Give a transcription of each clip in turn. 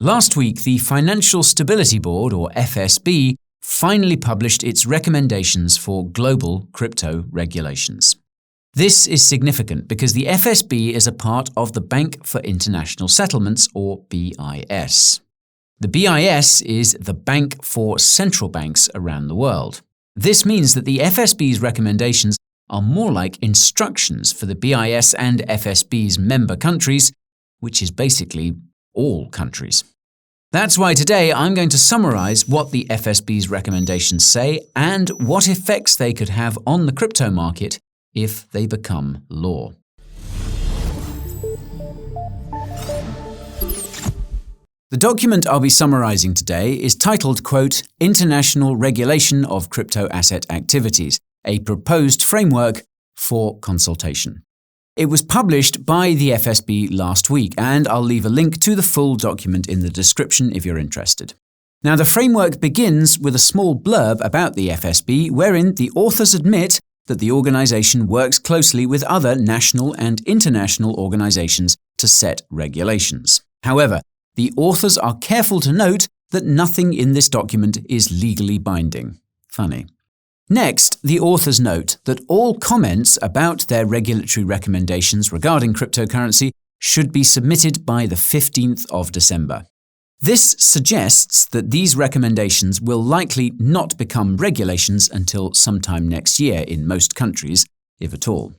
Last week, the Financial Stability Board, or FSB, finally published its recommendations for global crypto regulations. This is significant because the FSB is a part of the Bank for International Settlements, or BIS. The BIS is the bank for central banks around the world. This means that the FSB's recommendations are more like instructions for the BIS and FSB's member countries, which is basically all countries. That's why today I'm going to summarize what the FSB's recommendations say and what effects they could have on the crypto market if they become law. The document I'll be summarizing today is titled, quote, International Regulation of Crypto Asset Activities, a proposed framework for consultation. It was published by the FSB last week, and I'll leave a link to the full document in the description if you're interested. Now, the framework begins with a small blurb about the FSB, wherein the authors admit that the organization works closely with other national and international organizations to set regulations. However, the authors are careful to note that nothing in this document is legally binding. Funny. Next, the authors note that all comments about their regulatory recommendations regarding cryptocurrency should be submitted by the 15th of December. This suggests that these recommendations will likely not become regulations until sometime next year in most countries, if at all.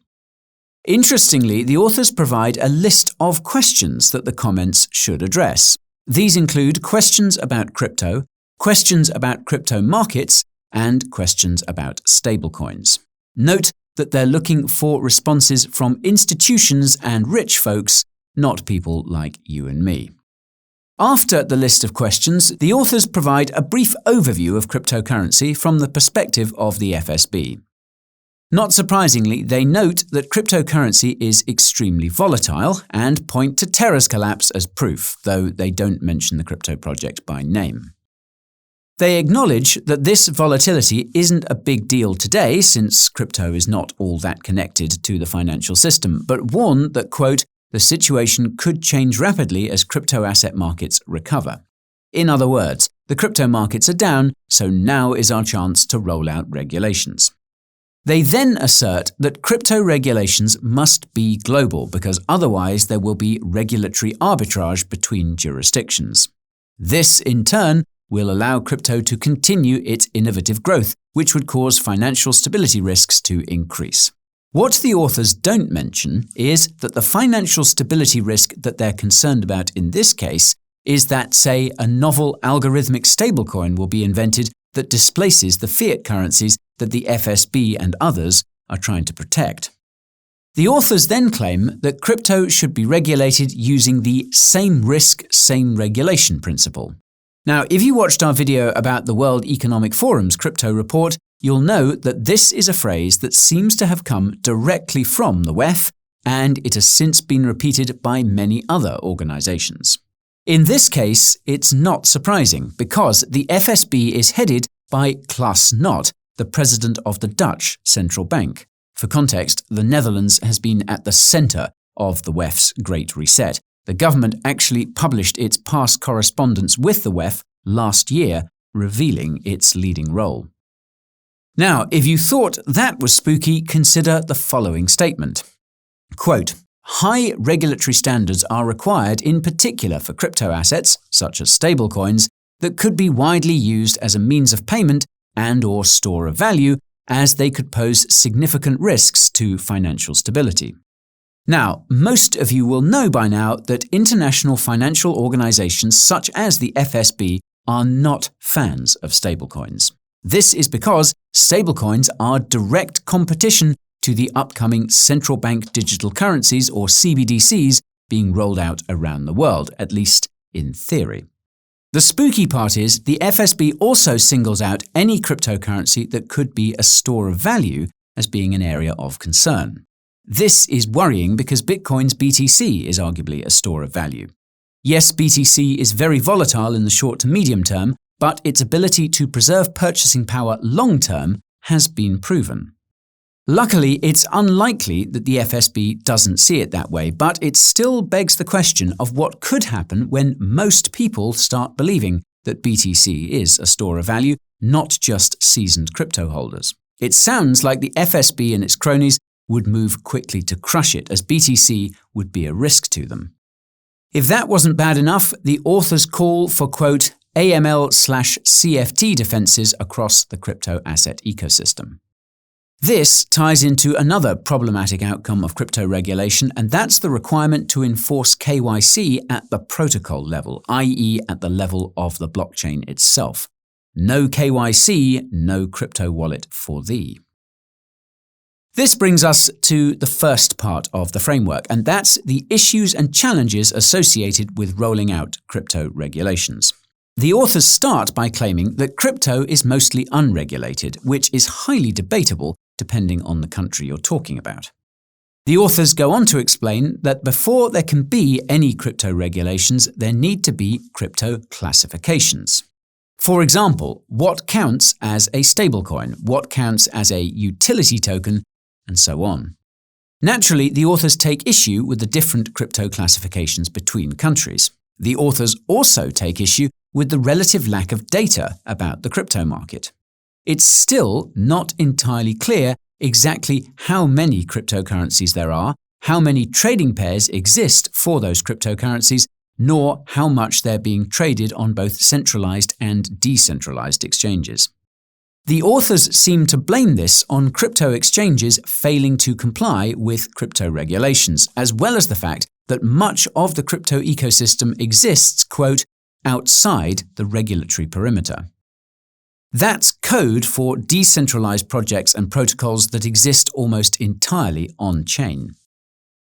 Interestingly, the authors provide a list of questions that the comments should address. These include questions about crypto crypto markets, and questions about stablecoins. Note that they're looking for responses from institutions and rich folks, not people like you and me. After the list of questions, the authors provide a brief overview of cryptocurrency from the perspective of the FSB. Not surprisingly, they note that cryptocurrency is extremely volatile and point to Terra's collapse as proof, though they don't mention the crypto project by name. They acknowledge that this volatility isn't a big deal today since crypto is not all that connected to the financial system, but warn that, quote, the situation could change rapidly as crypto asset markets recover. In other words, the crypto markets are down, so now is our chance to roll out regulations. They then assert that crypto regulations must be global because otherwise there will be regulatory arbitrage between jurisdictions. This, in turn, will allow crypto to continue its innovative growth, which would cause financial stability risks to increase. What the authors don't mention is that the financial stability risk that they're concerned about in this case is that, say, a novel algorithmic stablecoin will be invented that displaces the fiat currencies that the FSB and others are trying to protect. The authors then claim that crypto should be regulated using the same risk, same regulation principle. Now, if you watched our video about the World Economic Forum's crypto report, you'll know that this is a phrase that seems to have come directly from the WEF, and it has since been repeated by many other organizations. In this case, it's not surprising because the FSB is headed by Klaas Knot, the president of the Dutch central bank. For context, the Netherlands has been at the center of the WEF's Great Reset. The government actually published its past correspondence with the WEF last year, revealing its leading role. Now, if you thought that was spooky, consider the following statement. Quote, high regulatory standards are required in particular for crypto assets, such as stablecoins, that could be widely used as a means of payment and/or store of value, as they could pose significant risks to financial stability. Now, most of you will know by now that international financial organizations such as the FSB are not fans of stablecoins. This is because stablecoins are direct competition to the upcoming central bank digital currencies, or CBDCs, being rolled out around the world, at least in theory. The spooky part is the FSB also singles out any cryptocurrency that could be a store of value as being an area of concern. This is worrying because Bitcoin's BTC is arguably a store of value. Yes, BTC is very volatile in the short to medium term, but its ability to preserve purchasing power long term has been proven. Luckily, it's unlikely that the FSB doesn't see it that way, but it still begs the question of what could happen when most people start believing that BTC is a store of value, not just seasoned crypto holders. It sounds like the FSB and its cronies would move quickly to crush it, as BTC would be a risk to them. If that wasn't bad enough, the authors call for, quote, AML/CFT defenses across the crypto asset ecosystem. This ties into another problematic outcome of crypto regulation, and that's the requirement to enforce KYC at the protocol level, i.e. at the level of the blockchain itself. No KYC, no crypto wallet for thee. This brings us to the first part of the framework, and that's the issues and challenges associated with rolling out crypto regulations. The authors start by claiming that crypto is mostly unregulated, which is highly debatable depending on the country you're talking about. The authors go on to explain that before there can be any crypto regulations, there need to be crypto classifications. For example, what counts as a stablecoin, what counts as a utility token, and so on. Naturally, the authors take issue with the different crypto classifications between countries. The authors also take issue with the relative lack of data about the crypto market. It's still not entirely clear exactly how many cryptocurrencies there are, how many trading pairs exist for those cryptocurrencies, nor how much they're being traded on both centralized and decentralized exchanges. The authors seem to blame this on crypto exchanges failing to comply with crypto regulations, as well as the fact that much of the crypto ecosystem exists, quote, outside the regulatory perimeter. That's code for decentralized projects and protocols that exist almost entirely on-chain.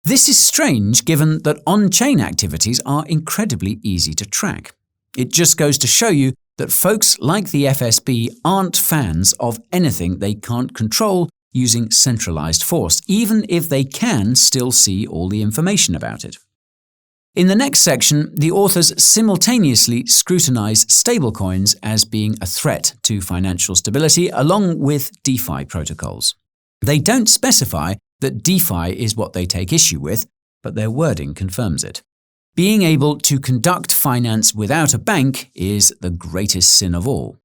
This is strange given that on-chain activities are incredibly easy to track. It just goes to show you that folks like the FSB aren't fans of anything they can't control using centralized force, even if they can still see all the information about it. In the next section, the authors simultaneously scrutinize stablecoins as being a threat to financial stability, along with DeFi protocols. They don't specify that DeFi is what they take issue with, but their wording confirms it. Being able to conduct finance without a bank is the greatest sin of all.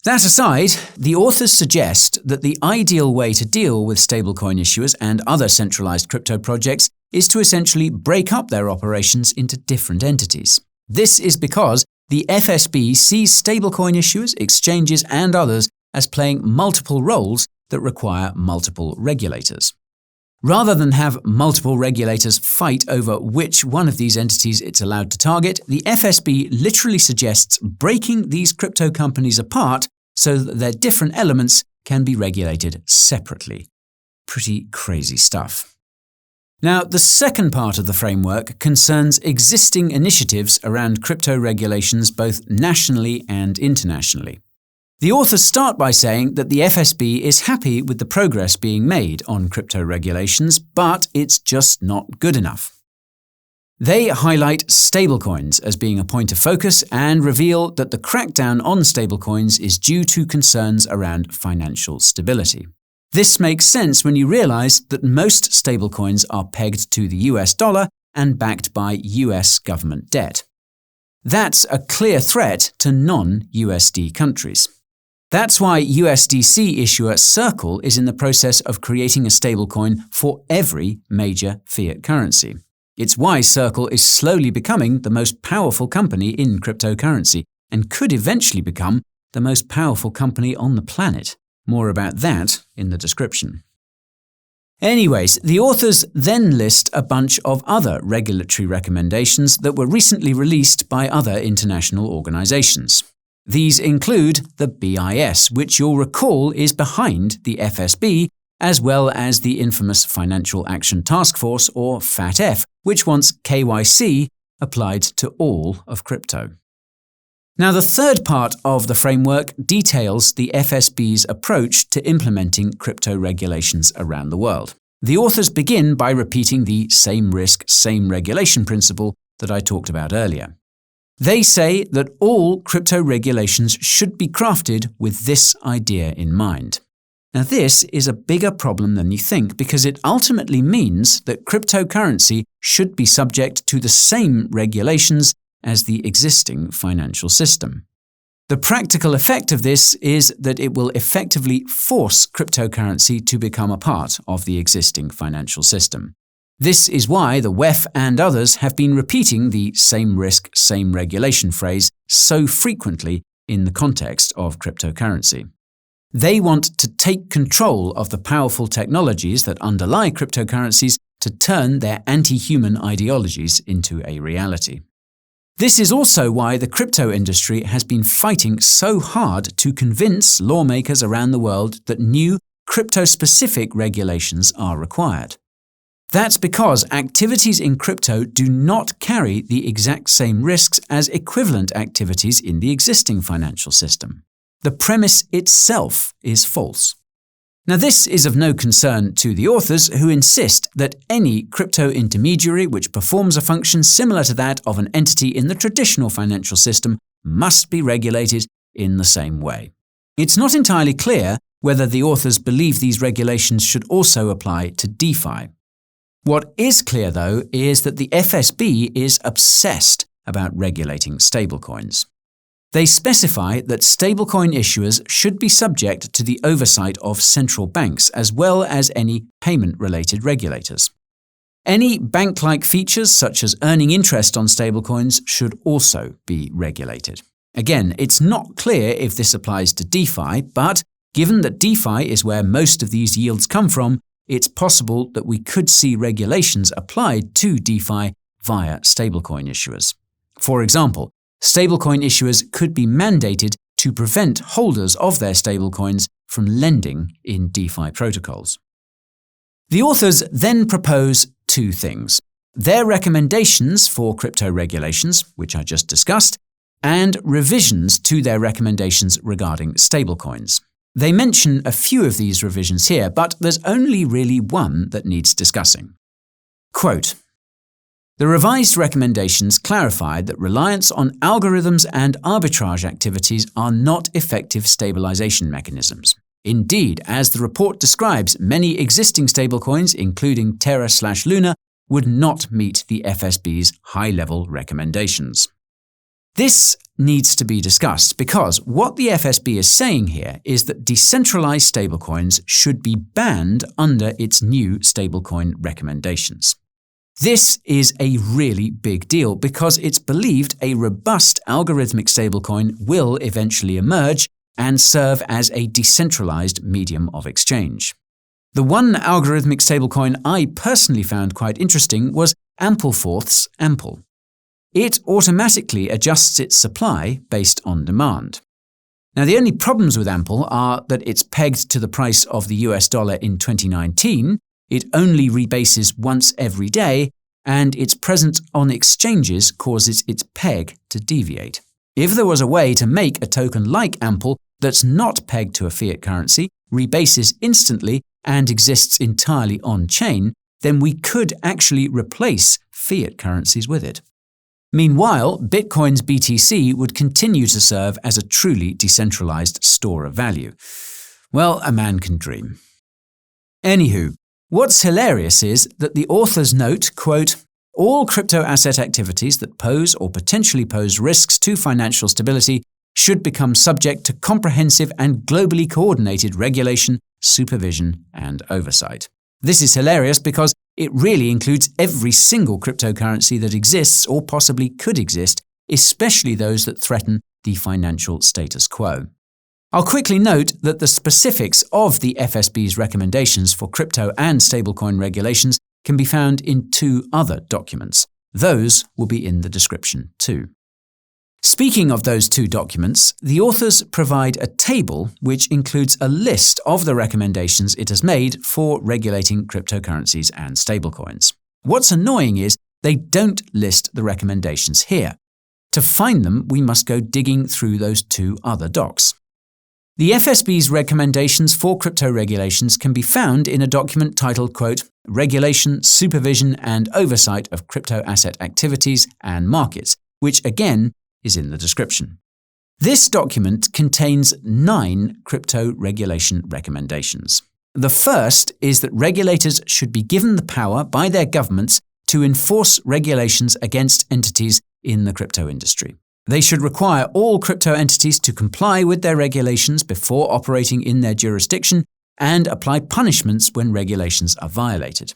That aside, the authors suggest that the ideal way to deal with stablecoin issuers and other centralized crypto projects is to essentially break up their operations into different entities. This is because the FSB sees stablecoin issuers, exchanges, and others as playing multiple roles that require multiple regulators. Rather than have multiple regulators fight over which one of these entities it's allowed to target, the FSB literally suggests breaking these crypto companies apart so that their different elements can be regulated separately. Pretty crazy stuff. Now, the second part of the framework concerns existing initiatives around crypto regulations both nationally and internationally. The authors start by saying that the FSB is happy with the progress being made on crypto regulations, but it's just not good enough. They highlight stablecoins as being a point of focus and reveal that the crackdown on stablecoins is due to concerns around financial stability. This makes sense when you realize that most stablecoins are pegged to the US dollar and backed by US government debt. That's a clear threat to non-USD countries. That's why USDC issuer Circle is in the process of creating a stablecoin for every major fiat currency. It's why Circle is slowly becoming the most powerful company in cryptocurrency and could eventually become the most powerful company on the planet. More about that in the description. Anyways, the authors then list a bunch of other regulatory recommendations that were recently released by other international organizations. These include the BIS, which you'll recall is behind the FSB, as well as the infamous Financial Action Task Force, or FATF, which wants KYC applied to all of crypto. Now, the third part of the framework details the FSB's approach to implementing crypto regulations around the world. The authors begin by repeating the same risk, same regulation principle that I talked about earlier. They say that all crypto regulations should be crafted with this idea in mind. Now, this is a bigger problem than you think because it ultimately means that cryptocurrency should be subject to the same regulations as the existing financial system. The practical effect of this is that it will effectively force cryptocurrency to become a part of the existing financial system. This is why the WEF and others have been repeating the same risk, same regulation phrase so frequently in the context of cryptocurrency. They want to take control of the powerful technologies that underlie cryptocurrencies to turn their anti-human ideologies into a reality. This is also why the crypto industry has been fighting so hard to convince lawmakers around the world that new crypto-specific regulations are required. That's because activities in crypto do not carry the exact same risks as equivalent activities in the existing financial system. The premise itself is false. Now, this is of no concern to the authors, who insist that any crypto intermediary which performs a function similar to that of an entity in the traditional financial system must be regulated in the same way. It's not entirely clear whether the authors believe these regulations should also apply to DeFi. What is clear, though, is that the FSB is obsessed about regulating stablecoins. They specify that stablecoin issuers should be subject to the oversight of central banks as well as any payment-related regulators. Any bank-like features such as earning interest on stablecoins should also be regulated. Again, it's not clear if this applies to DeFi, but given that DeFi is where most of these yields come from, it's possible that we could see regulations applied to DeFi via stablecoin issuers. For example, stablecoin issuers could be mandated to prevent holders of their stablecoins from lending in DeFi protocols. The authors then propose two things: their recommendations for crypto regulations, which I just discussed, and revisions to their recommendations regarding stablecoins. They mention a few of these revisions here, but there's only really one that needs discussing. Quote, "The revised recommendations clarified that reliance on algorithms and arbitrage activities are not effective stabilization mechanisms. Indeed, as the report describes, many existing stablecoins, including Terra/Luna, would not meet the FSB's high-level recommendations." This needs to be discussed because what the FSB is saying here is that decentralized stablecoins should be banned under its new stablecoin recommendations. This is a really big deal because it's believed a robust algorithmic stablecoin will eventually emerge and serve as a decentralized medium of exchange. The one algorithmic stablecoin I personally found quite interesting was Ampleforth's Ample. It automatically adjusts its supply based on demand. Now, the only problems with Ample are that it's pegged to the price of the US dollar in 2019, it only rebases once every day, and its presence on exchanges causes its peg to deviate. If there was a way to make a token like Ample that's not pegged to a fiat currency, rebases instantly, and exists entirely on-chain, then we could actually replace fiat currencies with it. Meanwhile, Bitcoin's BTC would continue to serve as a truly decentralized store of value. Well, a man can dream. Anywho, what's hilarious is that the authors note, quote, "All crypto asset activities that pose or potentially pose risks to financial stability should become subject to comprehensive and globally coordinated regulation, supervision, and oversight." This is hilarious because it really includes every single cryptocurrency that exists or possibly could exist, especially those that threaten the financial status quo. I'll quickly note that the specifics of the FSB's recommendations for crypto and stablecoin regulations can be found in two other documents. Those will be in the description too. Speaking of those two documents, the authors provide a table which includes a list of the recommendations it has made for regulating cryptocurrencies and stablecoins. What's annoying is they don't list the recommendations here. To find them, we must go digging through those two other docs. The FSB's recommendations for crypto regulations can be found in a document titled, quote, "Regulation, Supervision and Oversight of Crypto Asset Activities and Markets," which again is in the description. This document contains 9 crypto regulation recommendations. The first is that regulators should be given the power by their governments to enforce regulations against entities in the crypto industry. They should require all crypto entities to comply with their regulations before operating in their jurisdiction and apply punishments when regulations are violated.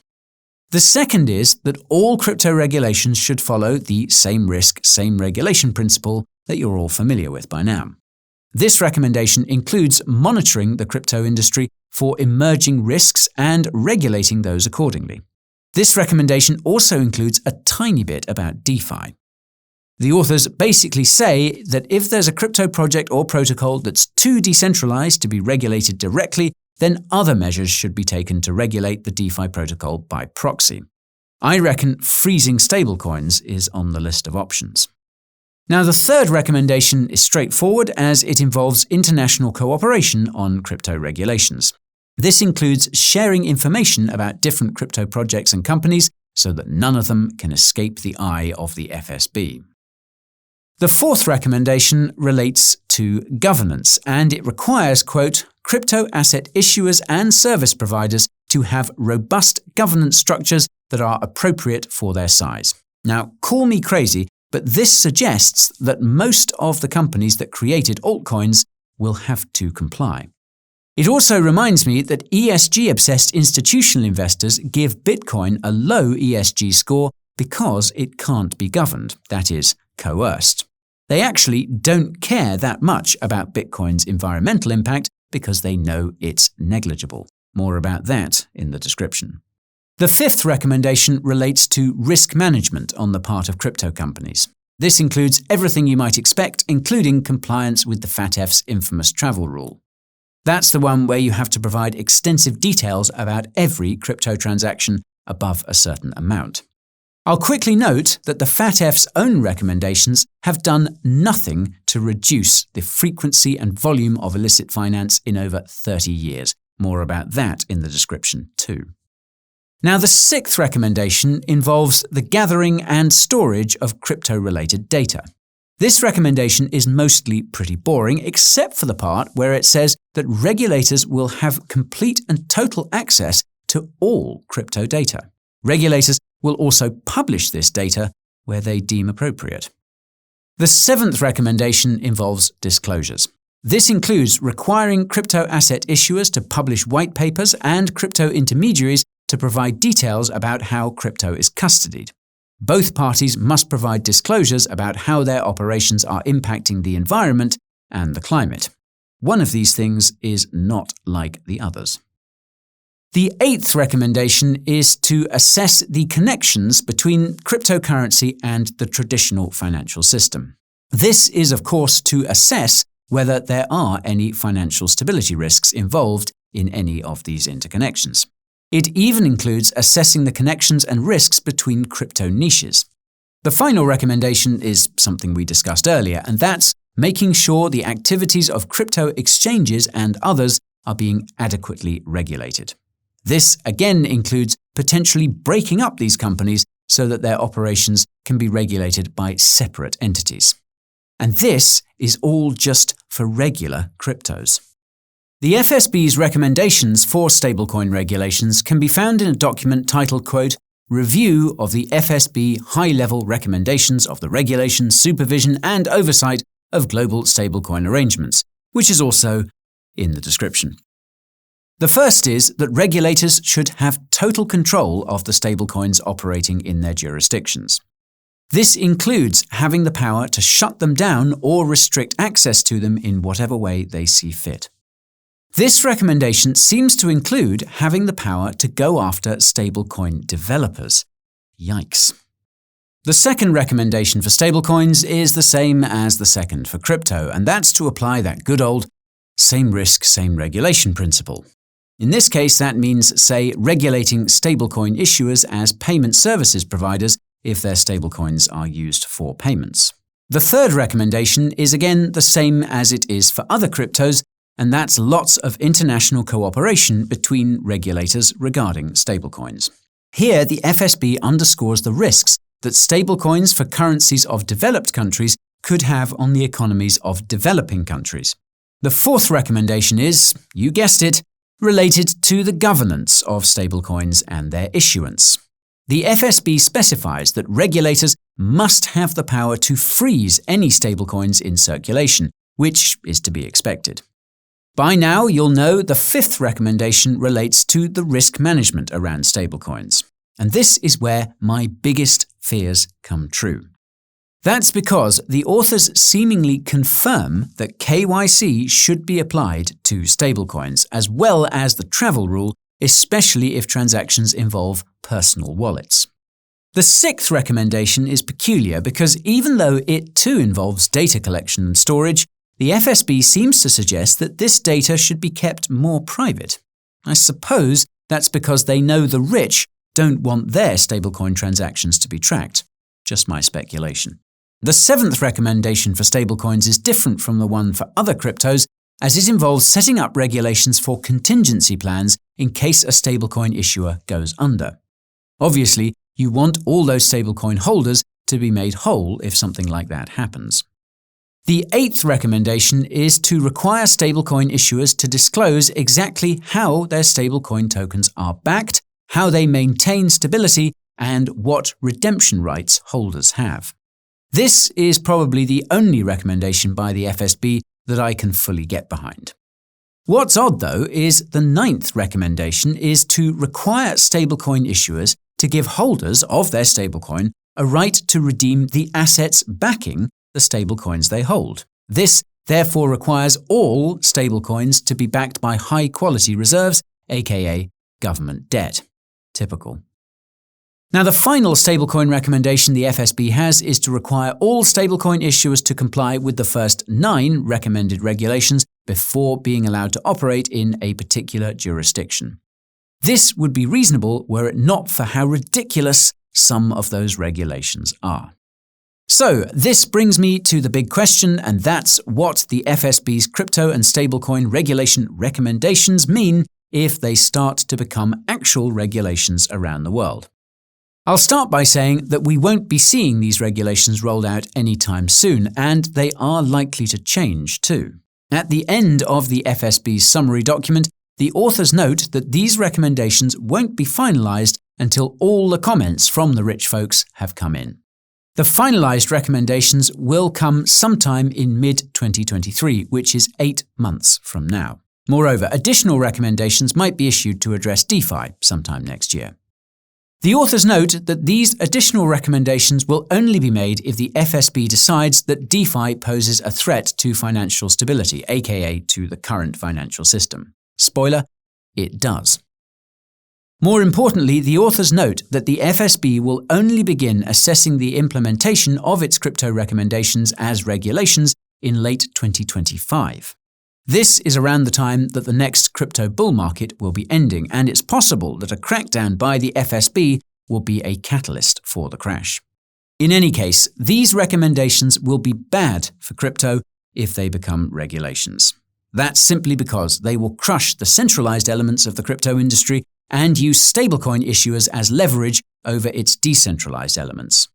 The second is that all crypto regulations should follow the same risk, same regulation principle that you're all familiar with by now. This recommendation includes monitoring the crypto industry for emerging risks and regulating those accordingly. This recommendation also includes a tiny bit about DeFi. The authors basically say that if there's a crypto project or protocol that's too decentralized to be regulated directly, then other measures should be taken to regulate the DeFi protocol by proxy. I reckon freezing stablecoins is on the list of options. Now, the third recommendation is straightforward as it involves international cooperation on crypto regulations. This includes sharing information about different crypto projects and companies so that none of them can escape the eye of the FSB. The fourth recommendation relates to governance, and it requires, quote, crypto asset issuers and service providers to have robust governance structures that are appropriate for their size. Now, call me crazy, but this suggests that most of the companies that created altcoins will have to comply. It also reminds me that ESG-obsessed institutional investors give Bitcoin a low ESG score because it can't be governed, that is, coerced. They actually don't care that much about Bitcoin's environmental impact because they know it's negligible. More about that in the description. The fifth recommendation relates to risk management on the part of crypto companies. This includes everything you might expect, including compliance with the FATF's infamous travel rule. That's the one where you have to provide extensive details about every crypto transaction above a certain amount. I'll quickly note that the FATF's own recommendations have done nothing to reduce the frequency and volume of illicit finance in over 30 years. More about that in the description too. Now, the sixth recommendation involves the gathering and storage of crypto-related data. This recommendation is mostly pretty boring, except for the part where it says that regulators will have complete and total access to all crypto data. Regulators will also publish this data where they deem appropriate. The seventh recommendation involves disclosures. This includes requiring crypto asset issuers to publish white papers and crypto intermediaries to provide details about how crypto is custodied. Both parties must provide disclosures about how their operations are impacting the environment and the climate. One of these things is not like the others. The eighth recommendation is to assess the connections between cryptocurrency and the traditional financial system. This is, of course, to assess whether there are any financial stability risks involved in any of these interconnections. It even includes assessing the connections and risks between crypto niches. The final recommendation is something we discussed earlier, and that's making sure the activities of crypto exchanges and others are being adequately regulated. This again includes potentially breaking up these companies so that their operations can be regulated by separate entities. And this is all just for regular cryptos. The FSB's recommendations for stablecoin regulations can be found in a document titled, quote, Review of the FSB High-Level Recommendations of the Regulation, Supervision and Oversight of Global Stablecoin Arrangements, which is also in the description. The first is that regulators should have total control of the stablecoins operating in their jurisdictions. This includes having the power to shut them down or restrict access to them in whatever way they see fit. This recommendation seems to include having the power to go after stablecoin developers. Yikes. The second recommendation for stablecoins is the same as the second for crypto, and that's to apply that good old same risk, same regulation principle. In this case, that means, say, regulating stablecoin issuers as payment services providers if their stablecoins are used for payments. The third recommendation is again the same as it is for other cryptos, and that's lots of international cooperation between regulators regarding stablecoins. Here, the FSB underscores the risks that stablecoins for currencies of developed countries could have on the economies of developing countries. The fourth recommendation is, you guessed it, related to the governance of stablecoins and their issuance. The FSB specifies that regulators must have the power to freeze any stablecoins in circulation, which is to be expected. By now, you'll know the fifth recommendation relates to the risk management around stablecoins. And this is where my biggest fears come true. That's because the authors seemingly confirm that KYC should be applied to stablecoins, as well as the travel rule, especially if transactions involve personal wallets. The sixth recommendation is peculiar because even though it too involves data collection and storage, the FSB seems to suggest that this data should be kept more private. I suppose that's because they know the rich don't want their stablecoin transactions to be tracked. Just my speculation. The seventh recommendation for stablecoins is different from the one for other cryptos, as it involves setting up regulations for contingency plans in case a stablecoin issuer goes under. Obviously, you want all those stablecoin holders to be made whole if something like that happens. The eighth recommendation is to require stablecoin issuers to disclose exactly how their stablecoin tokens are backed, how they maintain stability, and what redemption rights holders have. This is probably the only recommendation by the FSB that I can fully get behind. What's odd, though, is the ninth recommendation is to require stablecoin issuers to give holders of their stablecoin a right to redeem the assets backing the stablecoins they hold. This, therefore, requires all stablecoins to be backed by high-quality reserves, aka government debt. Typical. Now, the final stablecoin recommendation the FSB has is to require all stablecoin issuers to comply with the first 9 recommended regulations before being allowed to operate in a particular jurisdiction. This would be reasonable were it not for how ridiculous some of those regulations are. So, this brings me to the big question, and that's what the FSB's crypto and stablecoin regulation recommendations mean if they start to become actual regulations around the world. I'll start by saying that we won't be seeing these regulations rolled out anytime soon, and they are likely to change too. At the end of the FSB's summary document, the authors note that these recommendations won't be finalised until all the comments from the rich folks have come in. The finalised recommendations will come sometime in mid-2023, which is 8 months from now. Moreover, additional recommendations might be issued to address DeFi sometime next year. The authors note that these additional recommendations will only be made if the FSB decides that DeFi poses a threat to financial stability, aka to the current financial system. Spoiler, it does. More importantly, the authors note that the FSB will only begin assessing the implementation of its crypto recommendations as regulations in late 2025. This is around the time that the next crypto bull market will be ending, and it's possible that a crackdown by the FSB will be a catalyst for the crash. In any case, these recommendations will be bad for crypto if they become regulations. That's simply because they will crush the centralized elements of the crypto industry and use stablecoin issuers as leverage over its decentralized elements.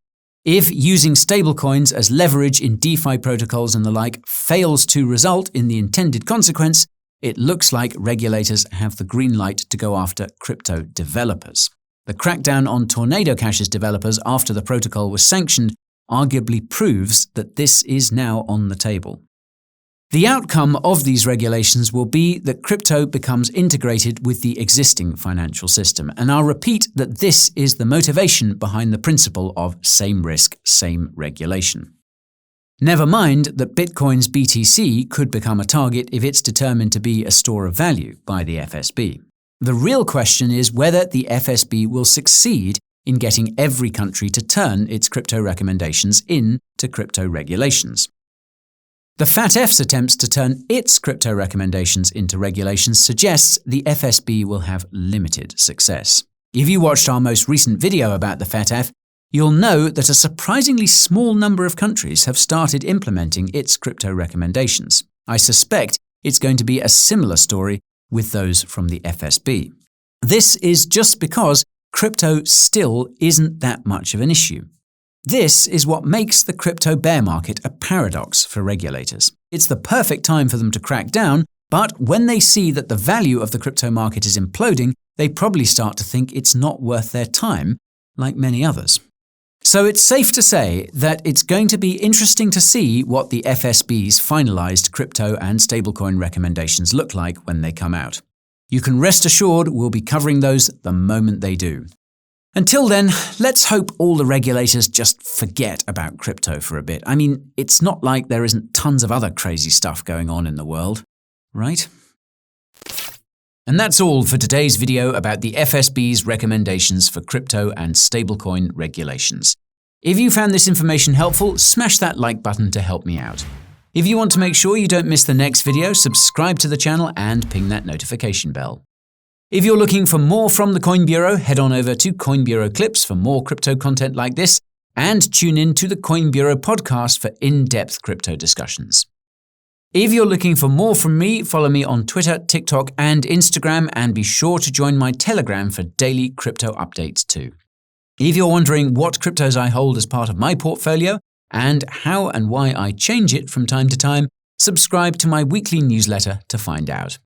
If using stablecoins as leverage in DeFi protocols and the like fails to result in the intended consequence, it looks like regulators have the green light to go after crypto developers. The crackdown on Tornado Cash's developers after the protocol was sanctioned arguably proves that this is now on the table. The outcome of these regulations will be that crypto becomes integrated with the existing financial system, and I'll repeat that this is the motivation behind the principle of same risk, same regulation. Never mind that Bitcoin's BTC could become a target if it's determined to be a store of value by the FSB. The real question is whether the FSB will succeed in getting every country to turn its crypto recommendations into crypto regulations. The FATF's attempts to turn its crypto recommendations into regulations suggests the FSB will have limited success. If you watched our most recent video about the FATF, you'll know that a surprisingly small number of countries have started implementing its crypto recommendations. I suspect it's going to be a similar story with those from the FSB. This is just because crypto still isn't that much of an issue. This is what makes the crypto bear market a paradox for regulators. It's the perfect time for them to crack down, but when they see that the value of the crypto market is imploding, they probably start to think it's not worth their time, like many others. So it's safe to say that it's going to be interesting to see what the FSB's finalized crypto and stablecoin recommendations look like when they come out. You can rest assured we'll be covering those the moment they do. Until then, let's hope all the regulators just forget about crypto for a bit. I mean, it's not like there isn't tons of other crazy stuff going on in the world, right? And that's all for today's video about the FSB's recommendations for crypto and stablecoin regulations. If you found this information helpful, smash that like button to help me out. If you want to make sure you don't miss the next video, subscribe to the channel and ping that notification bell. If you're looking for more from the Coin Bureau, head on over to Coin Bureau Clips for more crypto content like this, and tune in to the Coin Bureau podcast for in-depth crypto discussions. If you're looking for more from me, follow me on Twitter, TikTok, and Instagram, and be sure to join my Telegram for daily crypto updates too. If you're wondering what cryptos I hold as part of my portfolio, and how and why I change it from time to time, subscribe to my weekly newsletter to find out.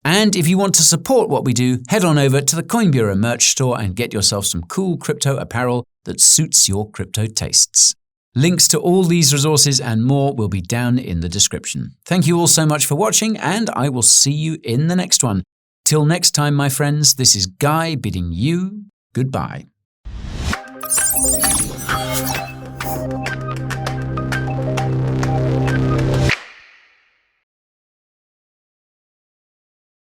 And if you want to support what we do, head on over to the Coin Bureau merch store and get yourself some cool crypto apparel that suits your crypto tastes. Links to all these resources and more will be down in the description. Thank you all so much for watching, and I will see you in the next one. Till next time, my friends, this is Guy bidding you goodbye.